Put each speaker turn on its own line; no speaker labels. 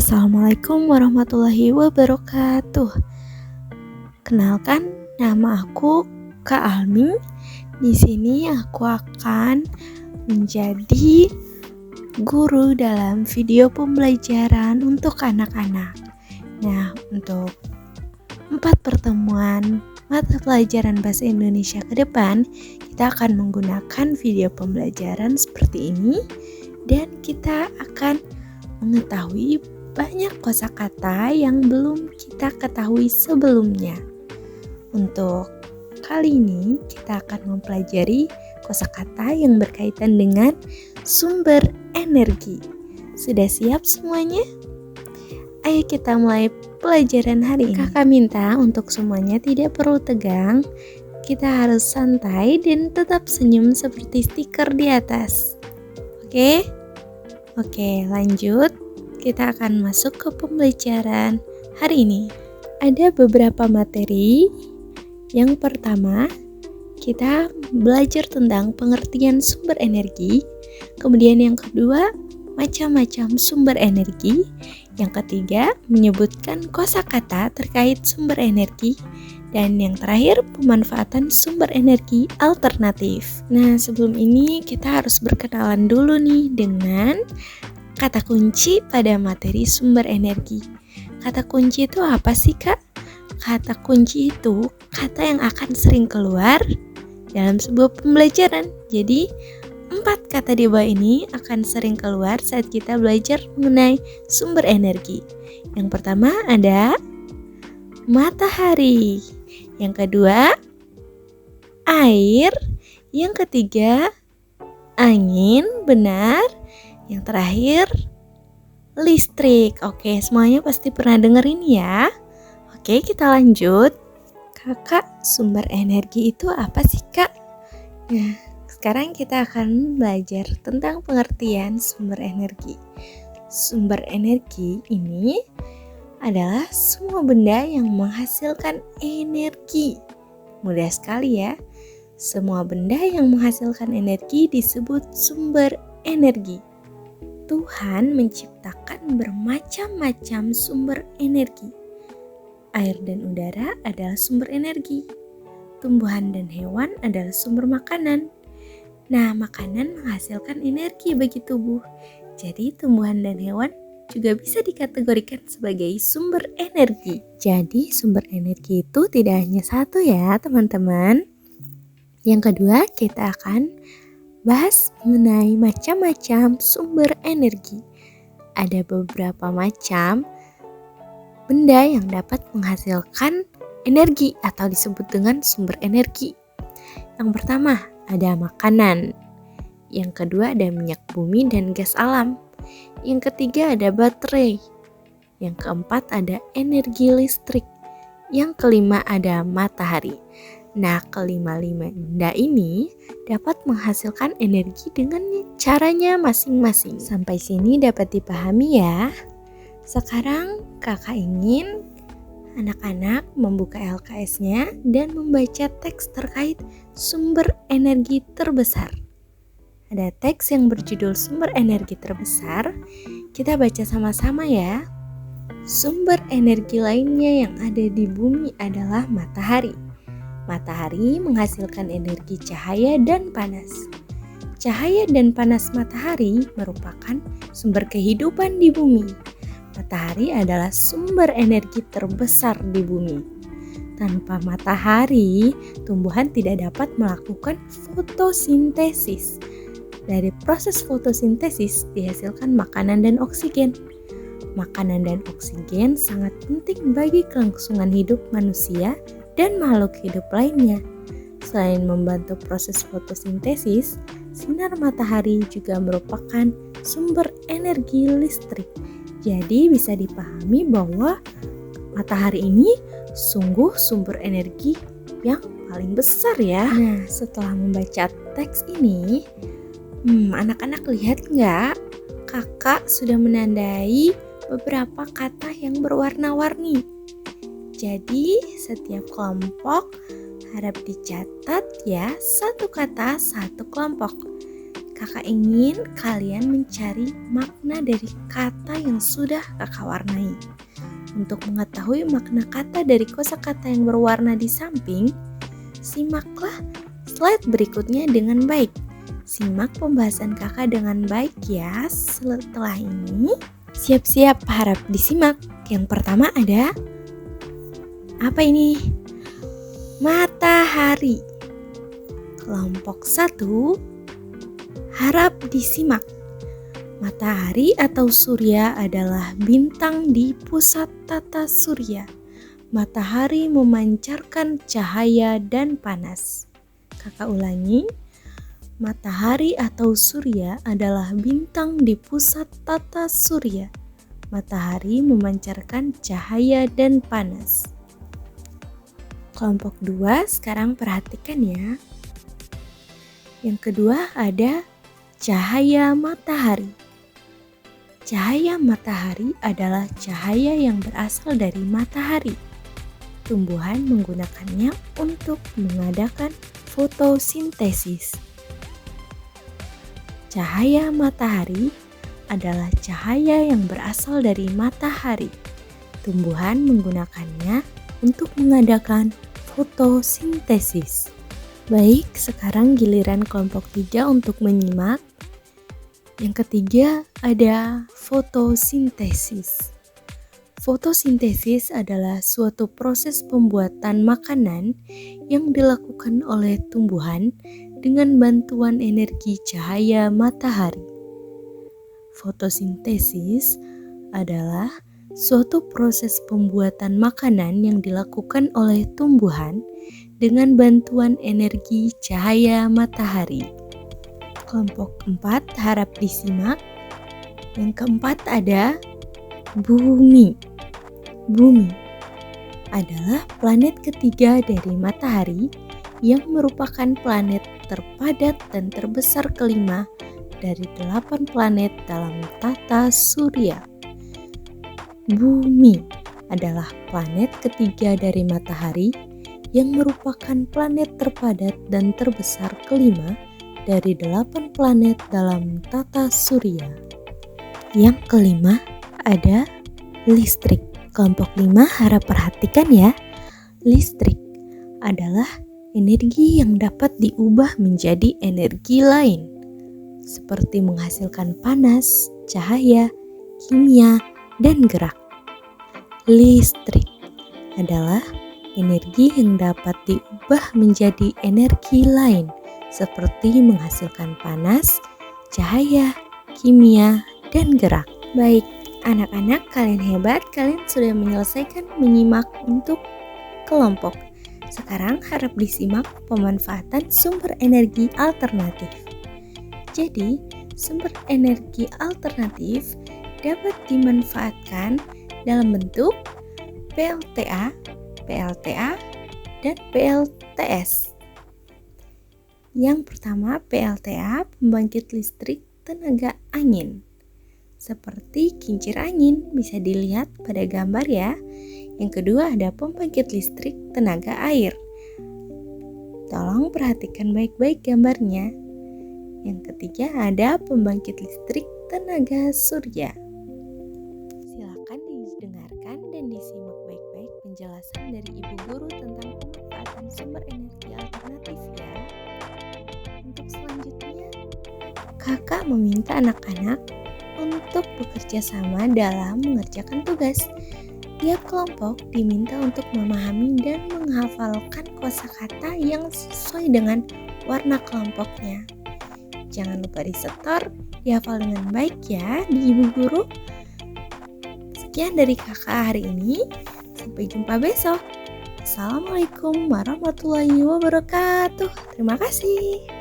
Assalamualaikum warahmatullahi wabarakatuh. Kenalkan, nama aku Kak Almi. Di sini aku akan menjadi guru dalam video pembelajaran untuk anak-anak. Nah, untuk 4 pertemuan mata pelajaran bahasa Indonesia ke depan, kita akan menggunakan video pembelajaran seperti ini dan kita akan mengetahui banyak kosakata yang belum kita ketahui sebelumnya. Untuk kali ini kita akan mempelajari kosakata yang berkaitan dengan sumber energi. Sudah siap semuanya? Ayo kita mulai pelajaran hari ini. Kakak minta untuk semuanya tidak perlu tegang. Kita harus santai dan tetap senyum seperti stiker di atas. Oke? Oke, lanjut. Kita akan masuk ke pembelajaran hari ini. Ada beberapa materi. Yang pertama, kita belajar tentang pengertian sumber energi. Kemudian yang kedua, macam-macam sumber energi. Yang ketiga, menyebutkan kosakata terkait sumber energi. Dan yang terakhir, pemanfaatan sumber energi alternatif. Nah, sebelum ini kita harus berkenalan dulu nih dengan kata kunci pada materi sumber energi. Kata kunci itu apa sih, Kak? Kata kunci itu kata yang akan sering keluar dalam sebuah pembelajaran. Jadi, 4 kata di bawah ini akan sering keluar saat kita belajar mengenai sumber energi. Yang pertama ada matahari. Yang kedua, air. Yang ketiga, angin, benar. Yang terakhir, listrik. Oke, semuanya pasti pernah denger ini ya. Oke, kita lanjut. Kakak, sumber energi itu apa sih, Kak? Nah, sekarang kita akan belajar tentang pengertian sumber energi. Sumber energi ini adalah semua benda yang menghasilkan energi. Mudah sekali ya. Semua benda yang menghasilkan energi disebut sumber energi. Tuhan menciptakan bermacam-macam sumber energi. Air dan udara adalah sumber energi. Tumbuhan dan hewan adalah sumber makanan. Nah, makanan menghasilkan energi bagi tubuh. Jadi, tumbuhan dan hewan juga bisa dikategorikan sebagai sumber energi. Jadi, sumber energi itu tidak hanya satu ya, teman-teman. Yang kedua, kita akan bahas mengenai macam-macam sumber energi. Ada beberapa macam benda yang dapat menghasilkan energi atau disebut dengan sumber energi. Yang pertama, ada makanan. Yang kedua, ada minyak bumi dan gas alam. Yang ketiga, ada baterai. Yang keempat, ada energi listrik. Yang kelima, ada matahari. Nah, kelima-lima benda ini dapat menghasilkan energi dengan caranya masing-masing. Sampai sini dapat dipahami ya. Sekarang kakak ingin anak-anak membuka LKS-nya dan membaca teks terkait sumber energi terbesar. Ada teks yang berjudul sumber energi terbesar. Kita baca sama-sama ya. Sumber energi lainnya yang ada di bumi adalah matahari. Matahari menghasilkan energi cahaya dan panas. Cahaya dan panas matahari merupakan sumber kehidupan di bumi. Matahari adalah sumber energi terbesar di bumi. Tanpa matahari, tumbuhan tidak dapat melakukan fotosintesis. Dari proses fotosintesis dihasilkan makanan dan oksigen. Makanan dan oksigen sangat penting bagi kelangsungan hidup manusia dan makhluk hidup lainnya. Selain membantu proses fotosintesis, sinar matahari juga merupakan sumber energi listrik. Jadi bisa dipahami bahwa matahari ini sungguh sumber energi yang paling besar ya. Nah, setelah membaca teks ini, anak-anak lihat nggak? Kakak sudah menandai beberapa kata yang berwarna-warni. Jadi setiap kelompok harap dicatat ya, satu kata satu kelompok. Kakak ingin kalian mencari makna dari kata yang sudah kakak warnai. Untuk mengetahui makna kata dari kosakata yang berwarna di samping, simaklah slide berikutnya dengan baik. Simak pembahasan kakak dengan baik ya. Setelah ini, siap-siap, harap disimak. Yang pertama ada, apa ini? Matahari. Kelompok 1, harap disimak. Matahari atau surya adalah bintang di pusat tata surya. Matahari memancarkan cahaya dan panas. Kakak ulangi. Matahari atau surya adalah bintang di pusat tata surya. Matahari memancarkan cahaya dan panas. Kelompok 2, sekarang perhatikan ya. Yang kedua ada cahaya matahari. Cahaya matahari adalah cahaya yang berasal dari matahari. Tumbuhan menggunakannya untuk mengadakan fotosintesis. Cahaya matahari adalah cahaya yang berasal dari matahari. Tumbuhan menggunakannya untuk mengadakan fotosintesis. Baik, sekarang giliran kelompok 3 untuk menyimak. Yang ketiga ada fotosintesis. Fotosintesis adalah suatu proses pembuatan makanan yang dilakukan oleh tumbuhan dengan bantuan energi cahaya matahari. Fotosintesis adalah suatu proses pembuatan makanan yang dilakukan oleh tumbuhan dengan bantuan energi cahaya matahari. Kelompok 4 harap disimak. Yang keempat ada bumi. Bumi adalah planet ketiga dari matahari yang merupakan planet terpadat dan terbesar kelima dari 8 planet dalam tata surya. Bumi adalah planet ketiga dari matahari yang merupakan planet terpadat dan terbesar kelima dari 8 planet dalam tata surya. Yang kelima ada listrik. Kelompok 5 harap perhatikan ya. Listrik adalah energi yang dapat diubah menjadi energi lain, seperti menghasilkan panas, cahaya, kimia, dan gerak. Listrik adalah energi yang dapat diubah menjadi energi lain, seperti menghasilkan panas, cahaya, kimia, dan gerak. Baik, anak-anak, kalian hebat, kalian sudah menyelesaikan menyimak untuk kelompok. Sekarang harap disimak pemanfaatan sumber energi alternatif. Jadi, sumber energi alternatif dapat dimanfaatkan dalam bentuk PLTA, PLTA, dan PLTS. Yang pertama, PLTA, pembangkit listrik tenaga angin. Seperti kincir angin, bisa dilihat pada gambar ya. Yang kedua ada pembangkit listrik tenaga air. Tolong perhatikan baik-baik gambarnya. Yang ketiga ada pembangkit listrik tenaga surya. Silakan didengarkan dan disimak baik-baik penjelasan dari Ibu Guru tentang pemanfaatan sumber energi alternatif ya. Untuk selanjutnya, kakak meminta anak-anak untuk bekerja sama dalam mengerjakan tugas. Tiap kelompok diminta untuk memahami dan menghafalkan kosakata yang sesuai dengan warna kelompoknya. Jangan lupa disetor, dihafal dengan baik ya di Ibu Guru. Sekian dari kakak hari ini. Sampai jumpa besok. Assalamualaikum warahmatullahi wabarakatuh. Terima kasih.